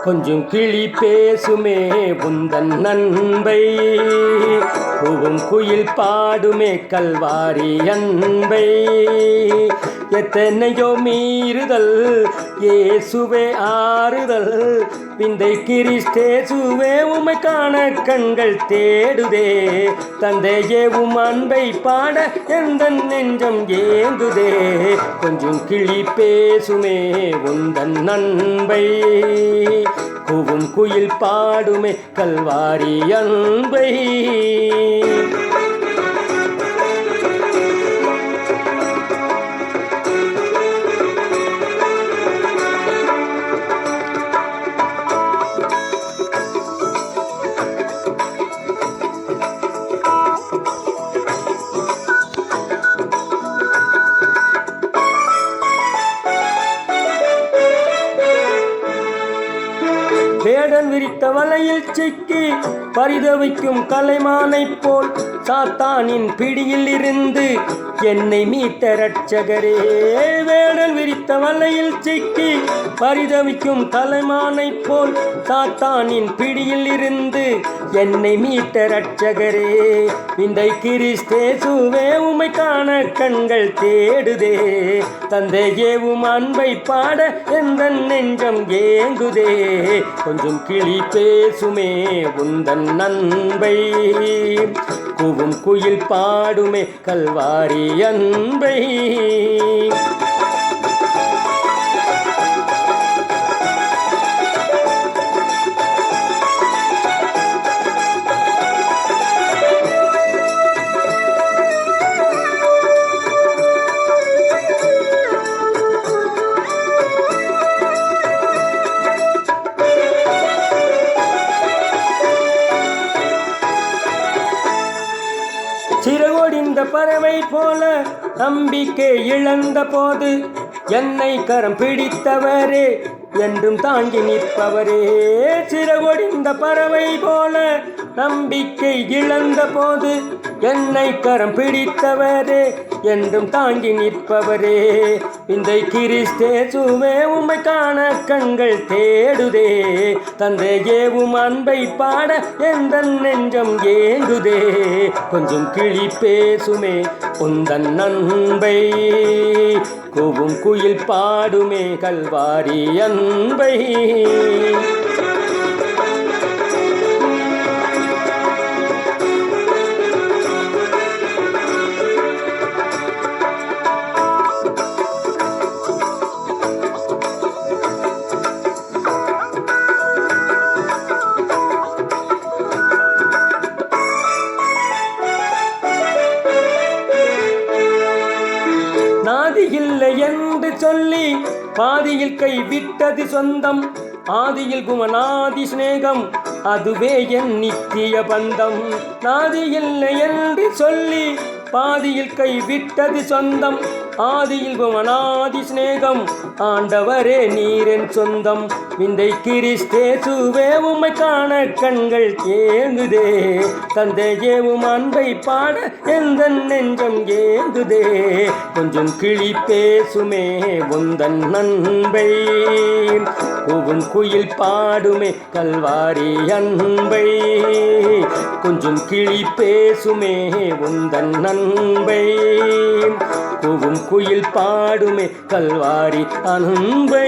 கொஞ்சம் கிளி பேசுமே உந்தன் அன்பை, கூவும் குயில் பாடுமே கல்வாரி அன்பை. எத்தனையோ மீறுதல் இயேசுவே ஆறுதல், விந்தை கிறிஸ்தேசுவே உமை காண கண்கள் தேடுதே. தந்தையே உம் அன்பை பாட எந்தன் நெஞ்சம் ஏங்குதே. கொஞ்சம் கிளி பேசுமே உந்தன் அன்பை, கூவும் குயில் பாடுமே கல்வாரி அன்பை. வேடன் விரித்த வலையில் சிக்கி பரிதவிக்கும் கலைமானைப் போல் சாத்தானின் பிடியில் இருந்து என்னை மீட்ட இரட்சகரே. வேடன் விரித்த வலையில் சிக்கி பரிதவிக்கும் கலைமானைப் போல் சாத்தானின் பிடியில் இருந்து என்னை மீட்ட இரட்சகரே. விந்தை கிறிஸ்தேசுவே உமை காண கண்கள் தேடுதே. தந்தையே உம் அன்பை பாட எந்தன் நெஞ்சம் ஏங்குதே. கொஞ்சம் கிளி பேசுமே உந்தன் அன்பை, கூவும் குயில் பாடுமே கல்வாரி அன்பை. சிறகொடிந்த பறவை போல நம்பிக்கை இழந்த போது என்னை கரம் பிடித்தவரே என்றும் தாங்கி நிற்பவரே. சிறகொடிந்த பறவை போல நம்பிக்கை இழந்த போது என்னை கரம் பிடித்தவரே என்றும் தாங்கி நிற்பவரே. இந்த கிறிஸ்தேசுவே உம்மை காண கண்கள் தேடுதே. தந்தையே உம் அன்பை பாட எந்தன் நெஞ்சம் ஏங்குதே. கொஞ்சம் கிளி பேசுமே உந்தன் அன்பை, கூவும் குயில் பாடுமே கல்வாரி அன்பை. நாதி இல்லை என்று சொல்லி பாதியில் கை விட்டது சொந்தம், ஆதியில் குமநாதி சிநேகம் அதுவே என் நித்திய பந்தம். நாதி இல்லை என்று சொல்லி பாதியில் கை விட்டது சொந்தம், ஆதியில் குமநாதி சிநேகம் ஆண்டவரே நீரென் சொந்தம். விந்தை கிறிஸ்தேசுவே உம்மை காண கண்கள் ஏங்குதே. தந்தையே உம் அன்பை பாட எந்தன் நெஞ்சம் ஏங்குதே. கொஞ்சம் கிளி பேசுமே உந்தன் அன்பை, கூவும் குயில் பாடுமே கல்வாரி அன்பை. கொஞ்சம் கிளி பேசுமே உந்தன் அன்பை, கூவும் குயில் பாடுமே கல்வாரி அன்பை.